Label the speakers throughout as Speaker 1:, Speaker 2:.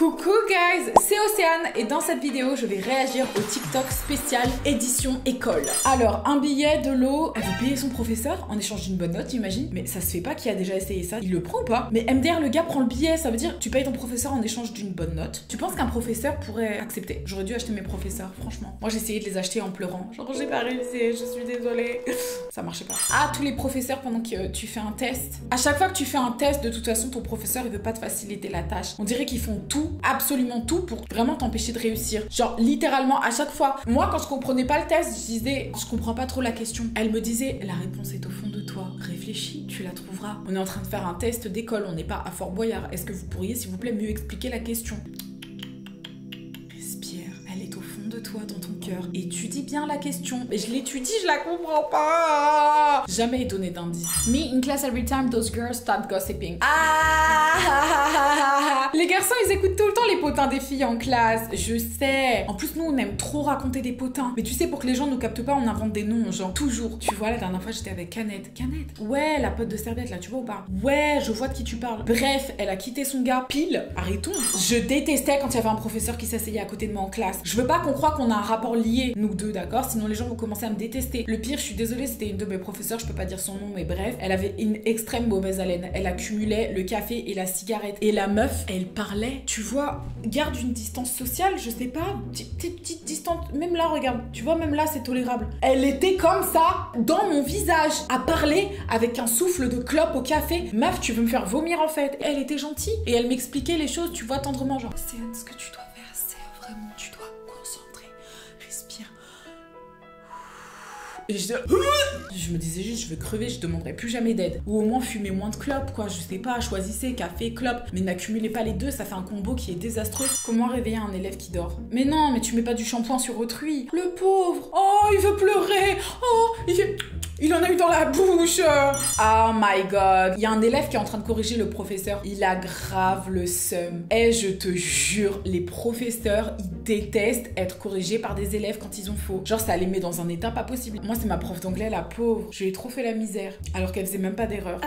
Speaker 1: Coucou guys, c'est Océane et dans cette vidéo je vais réagir au TikTok spécial édition école. Alors un billet, de l'eau, elle veut payer son professeur en échange d'une bonne note j'imagine. Mais ça se fait pas, qui a déjà essayé ça? Il le prend ou pas? Mais MDR, le gars prend le billet, ça veut dire tu payes ton professeur en échange d'une bonne note. Tu penses qu'un professeur pourrait accepter? J'aurais dû acheter mes professeurs, franchement. Moi j'ai essayé de les acheter en pleurant, genre j'ai pas réussi, je suis désolée. Ça marchait pas. Ah, tous les professeurs pendant que tu fais un test. À chaque fois que tu fais un test, de toute façon ton professeur il veut pas te faciliter la tâche. On dirait qu'ils font tout, absolument tout pour vraiment t'empêcher de réussir. Genre littéralement à chaque fois. Moi quand je comprenais pas le test, je disais je comprends pas trop la question. Elle me disait la réponse est au fond de toi. Réfléchis, tu la trouveras. On est en train de faire un test d'école, on n'est pas à Fort Boyard. Est-ce que vous pourriez s'il vous plaît mieux expliquer la question? Respire, elle est au fond de toi, dans ton cœur. Étudie bien la question. Mais je l'étudie, je la comprends pas. Jamais donné d'indice. Me in class every time those girls start gossiping. Les garçons, ils écoutent tout le temps les potins des filles en classe. Je sais. En plus, nous, on aime trop raconter des potins. Mais tu sais, pour que les gens nous captent pas, on invente des noms, genre toujours. Tu vois, la dernière fois, j'étais avec Canette. Canette? Ouais, la pote de serviette, là, tu vois ou pas? Ouais, je vois de qui tu parles. Bref, elle a quitté son gars. Pile. Arrêtons. Je détestais quand il y avait un professeur qui s'asseyait à côté de moi en classe. Je veux pas qu'on croie qu'on a un rapport lié, nous deux, d'accord? Sinon, les gens vont commencer à me détester. Le pire, je suis désolée, c'était une de mes professeurs, je peux pas dire son nom, mais bref, elle avait une extrême mauvaise haleine. Elle accumulait le café et la cigarette. Et la meuf, elle parlait, tu vois, garde une distance sociale, je sais pas, petite distance, même là, regarde, tu vois, même là, c'est tolérable. Elle était comme ça, dans mon visage, à parler avec un souffle de clope au café. Meuf, tu veux me faire vomir en fait. Elle était gentille et elle m'expliquait les choses, tu vois, tendrement, genre, c'est ce que tu dois faire, c'est vraiment, tu dois concentrer, respire. Et je me disais juste, je veux crever, je demanderai plus jamais d'aide. Ou au moins fumer moins de clopes, quoi, je sais pas, choisissez café, clope. Mais n'accumulez pas les deux, ça fait un combo qui est désastreux. Comment réveiller un élève qui dort? Mais non, mais tu mets pas du shampoing sur autrui. Le pauvre. Oh, il veut pleurer. Oh, il en a eu dans la bouche. Oh my god. Il y a un élève qui est en train de corriger le professeur. Il a grave le seum. Et je te jure, les professeurs, ils détestent être corrigés par des élèves quand ils ont faux. Genre, ça les met dans un état pas possible. Moi, c'est ma prof d'anglais, la pauvre. Je lui ai trop fait la misère. Alors qu'elle faisait même pas d'erreur.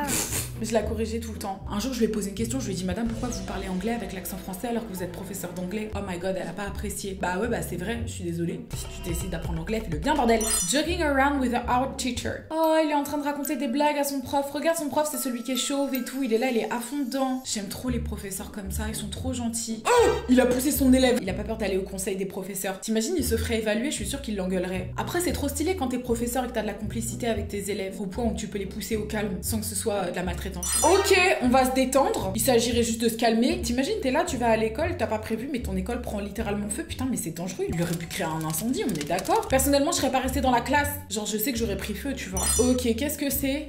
Speaker 1: Je la corrigeais tout le temps. Un jour, je lui ai posé une question. Je lui ai dit, madame, pourquoi vous parlez anglais avec l'accent français alors que vous êtes professeur d'anglais? Oh my god, elle a pas apprécié. Bah ouais, bah c'est vrai, je suis désolée. Si tu décides d'apprendre l'anglais, fais-le bien, bordel. Joking around with our teacher. Oh, il est en train de raconter des blagues à son prof. Regarde, son prof, c'est celui qui est chauve et tout. Il est là, il est à fond dedans. J'aime trop les professeurs comme ça, ils sont trop gentils. Oh, il a poussé son élève. Il a pas peur d'aller au conseil des professeurs. T'imagines, il se ferait évaluer, je suis sûre qu'il l'engueulerait. Après, c'est trop stylé quand t'es professeur et que t'as de la complicité avec tes élèves, au point où tu peux les pousser au calme sans que ce soit de la maltraitance. Ok, on va se détendre. Il s'agirait juste de se calmer. T'imagines, t'es là, tu vas à l'école, t'as pas prévu, mais ton école prend littéralement feu. Putain, mais c'est dangereux. Il aurait pu créer un incendie, on est d'accord? Personnellement, je serais pas restée dans la classe. Genre, je sais que j'aurais pris feu, tu vois. Ok, qu'est-ce que c'est?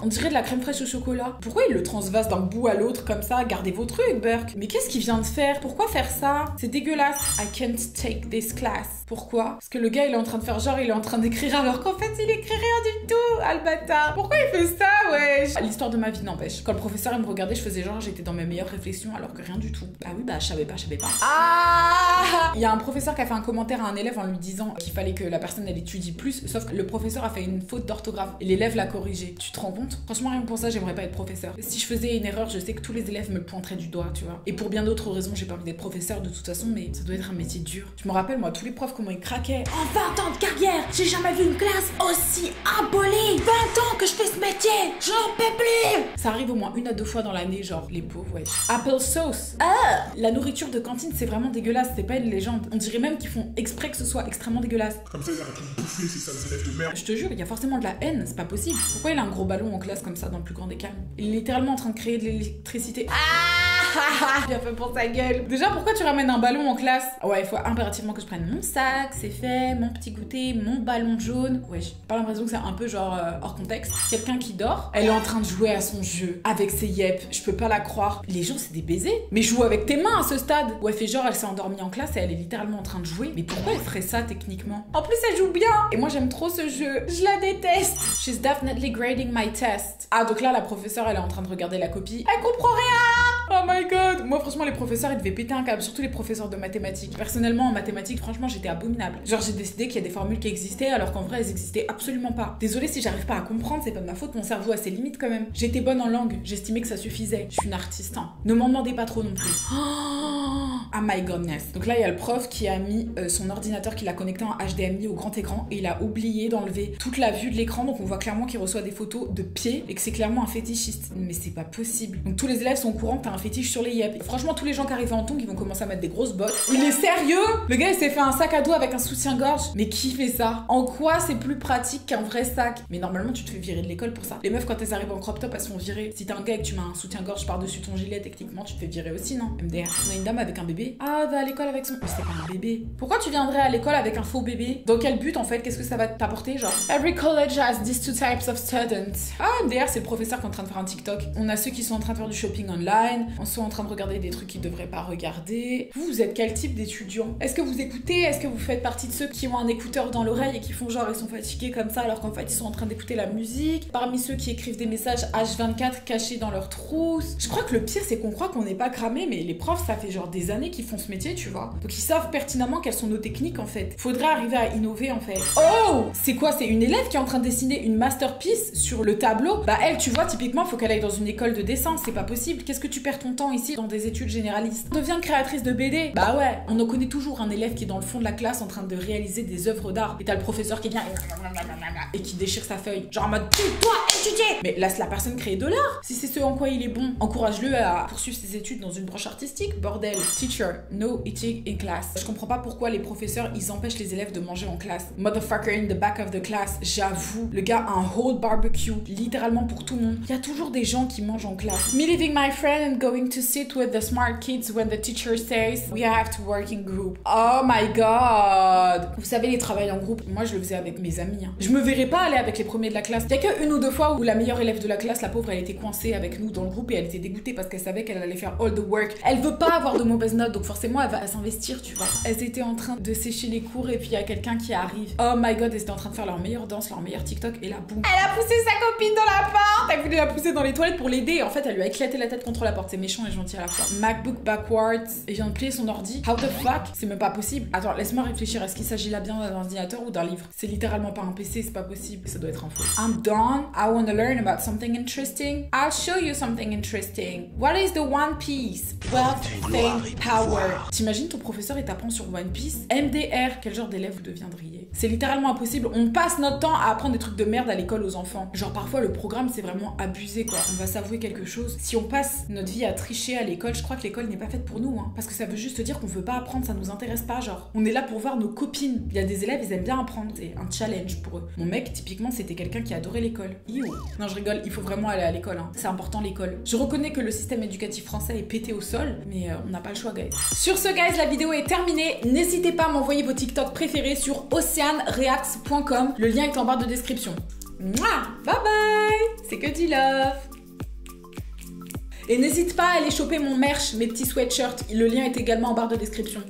Speaker 1: On dirait de la crème fraîche au chocolat. Pourquoi il le transvase d'un bout à l'autre comme ça? Gardez vos trucs, Burke. Mais qu'est-ce qu'il vient de faire? Pourquoi faire ça? C'est dégueulasse. I can't take this class. Pourquoi? Parce que le gars, il est en train de faire genre, il est en train d'écrire alors qu'en fait, il écrit rien du tout, Albata. Pourquoi il fait ça, wesh? L'histoire de ma vie n'empêche. Quand le professeur, il me regardait, je faisais genre, j'étais dans mes meilleures réflexions alors que rien du tout. Bah oui, bah je savais pas. Ah! Il y a un professeur qui a fait un commentaire à un élève en lui disant qu'il fallait que la personne, elle étudie plus, sauf que le professeur a fait une faute d'orthographe et l'élève l'a corrigé. Tu te rends compte? Franchement, rien que pour ça, j'aimerais pas être professeur. Si je faisais une erreur, je sais que tous les élèves me pointeraient du doigt, tu vois. Et pour bien d'autres raisons, j'ai pas envie d'être professeur de toute façon, mais ça doit être un métier dur. Je me rappelle, moi, tous les profs, comment ils craquaient.
Speaker 2: En 20 ans de carrière, j'ai jamais vu une classe aussi abolie. 20 ans que je fais ce métier, j'en peux plus.
Speaker 1: Ça arrive au moins 1 à 2 fois dans l'année, genre, les pauvres, ouais. Apple sauce. La nourriture de cantine, c'est vraiment dégueulasse, c'est pas une légende. On dirait même qu'ils font exprès que ce soit extrêmement dégueulasse.
Speaker 3: Comme ça, ils arrêtent de bouffer ces sales élèves de merde.
Speaker 1: Je te jure, il y a forcément de la haine, c'est pas possible. Pourquoi il a un gros ballon en classe comme ça dans le plus grand des calmes? Il est littéralement en train de créer de l'électricité. Bien fait pour sa gueule. Déjà, pourquoi tu ramènes un ballon en classe? Ouais, il faut impérativement que je prenne mon sac, c'est fait, mon petit goûter, mon ballon jaune. Ouais, j'ai pas l'impression que c'est un peu genre hors contexte. Quelqu'un qui dort, elle est en train de jouer à son jeu avec ses yep. Je peux pas la croire. Les gens, c'est des baisers. Mais joue avec tes mains à ce stade. Ouais, fait genre, elle s'est endormie en classe et elle est littéralement en train de jouer. Mais pourquoi elle ferait ça techniquement? En plus, elle joue bien. Et moi, j'aime trop ce jeu. Je la déteste. She's definitely grading my test. Ah, donc là, la professeure, elle est en train de regarder la copie. Elle comprend rien. Oh my god. Moi, franchement, les professeurs, ils devaient péter un câble. Surtout les professeurs de mathématiques. Personnellement, en mathématiques, franchement, j'étais abominable. Genre, j'ai décidé qu'il y a des formules qui existaient alors qu'en vrai, elles existaient absolument pas. Désolée si j'arrive pas à comprendre, c'est pas de ma faute. Mon cerveau a ses limites quand même. J'étais bonne en langue. J'estimais que ça suffisait. Je suis une artiste, hein. Ne m'en demandez pas trop non plus. Oh, Ah my goodness. Donc là, il y a le prof qui a mis son ordinateur qu'il a connecté en HDMI au grand écran et il a oublié d'enlever toute la vue de l'écran. Donc on voit clairement qu'il reçoit des photos de pieds et que c'est clairement un fétichiste. Mais c'est pas possible. Donc tous les élèves sont au courant que t'as un fétiche sur les yep. Franchement, tous les gens qui arrivent en tongs, ils vont commencer à mettre des grosses bottes. Il est sérieux? Le gars, il s'est fait un sac à dos avec un soutien-gorge. Mais qui fait ça? En quoi c'est plus pratique qu'un vrai sac? Mais normalement, tu te fais virer de l'école pour ça. Les meufs, quand elles arrivent en crop top, elles se font virer. Si t'es un gars et que tu mets un soutien-gorge par-dessus ton gilet, techniquement, tu te fais virer aussi, non? MDR. On a une dame avec un bébé. Ah, va à l'école avec son... Mais c'est pas un bébé. Pourquoi tu viendrais à l'école avec un faux bébé? Dans quel but, en fait? Qu'est-ce que ça va t'apporter, genre? Every college has these two types of students. Ah, MDR, c'est le professeur qui est en train de faire un TikTok. On a ceux qui sont en train de faire du shopping online. On sont en train de regarder des trucs qu'ils devraient pas regarder. Vous êtes quel type d'étudiant? Est-ce que vous écoutez? Est-ce que vous faites partie de ceux qui ont un écouteur dans l'oreille et qui font genre ils sont fatigués comme ça alors qu'en fait ils sont en train d'écouter la musique? Parmi ceux qui écrivent des messages H24 cachés dans leur trousse. Je crois que le pire c'est qu'on croit qu'on n'est pas cramé, mais les profs ça fait genre des années qu'ils font ce métier, tu vois. Donc ils savent pertinemment quelles sont nos techniques en fait. Faudrait arriver à innover en fait. Oh! C'est quoi? C'est une élève qui est en train de dessiner une masterpiece sur le tableau? Bah elle, tu vois, typiquement faut qu'elle aille dans une école de dessin, c'est pas possible. Qu'est-ce que tu perds ton temps ici dans des études généralistes? Deviens créatrice de BD. Bah ouais, on en connaît toujours un élève qui est dans le fond de la classe en train de réaliser des œuvres d'art. Et t'as le professeur qui vient et qui déchire sa feuille. Genre en mode toi étudier! Mais laisse la personne créer de l'art. Si c'est ce en quoi il est bon, encourage-le à poursuivre ses études dans une branche artistique, bordel. Teacher, no eating in class. Je comprends pas pourquoi les professeurs ils empêchent les élèves de manger en classe. Motherfucker in the back of the class. J'avoue, le gars a un whole barbecue, littéralement pour tout le monde. Il y a toujours des gens qui mangent en classe. Me leaving my friend and going to sit with the smart kids when the teacher says we have to work in group. Oh my god! Vous savez, les travails en groupe, moi je le faisais avec mes amis. Hein. Je me verrais pas aller avec les premiers de la classe. Il y a que une ou deux fois où la meilleure élève de la classe, la pauvre, elle était coincée avec nous dans le groupe et elle était dégoûtée parce qu'elle savait qu'elle allait faire all the work. Elle veut pas avoir de mauvaises notes, donc forcément elle va s'investir, tu vois. Elles étaient en train de sécher les cours et puis il y a quelqu'un qui arrive. Oh my god, elles étaient en train de faire leur meilleure danse, leur meilleur TikTok et là, boum. Elle a poussé sa copine dans la porte! Elle voulait la pousser dans les toilettes pour l'aider. En fait, elle lui a éclaté la tête contre la porte. C'est méchant et gentil à la fois. MacBook backwards et vient de plier son ordi. How the fuck? C'est même pas possible. Attends, laisse-moi réfléchir. Est-ce qu'il s'agit là bien d'un ordinateur ou d'un livre? C'est littéralement pas un PC, c'est pas possible. Ça doit être un faux. I'm done. I want to learn about something interesting. I'll show you something interesting. What is the One Piece? Wealth, fame, power. T'imagines ton professeur il t'apprend sur One Piece? MDR, quel genre d'élève vous deviendriez? C'est littéralement impossible. On passe notre temps à apprendre des trucs de merde à l'école aux enfants. Genre parfois le programme c'est vraiment abusé quoi. On va s'avouer quelque chose. Si on passe notre vie à tricher à l'école, je crois que l'école n'est pas faite pour nous. Hein. Parce que ça veut juste dire qu'on veut pas apprendre, ça nous intéresse pas. Genre, on est là pour voir nos copines. Il y a des élèves, ils aiment bien apprendre. C'est un challenge pour eux. Mon mec, typiquement, c'était quelqu'un qui adorait l'école. Non, je rigole, il faut vraiment aller à l'école. Hein. C'est important l'école. Je reconnais que le système éducatif français est pété au sol, mais on n'a pas le choix, guys. Sur ce, guys, la vidéo est terminée. N'hésitez pas à m'envoyer vos TikTok préférés sur oceanreacts.com. Le lien est en barre de description. Mouah, bye bye. C'est que du love. Et n'hésite pas à aller choper mon merch, mes petits sweatshirts. Le lien est également en barre de description.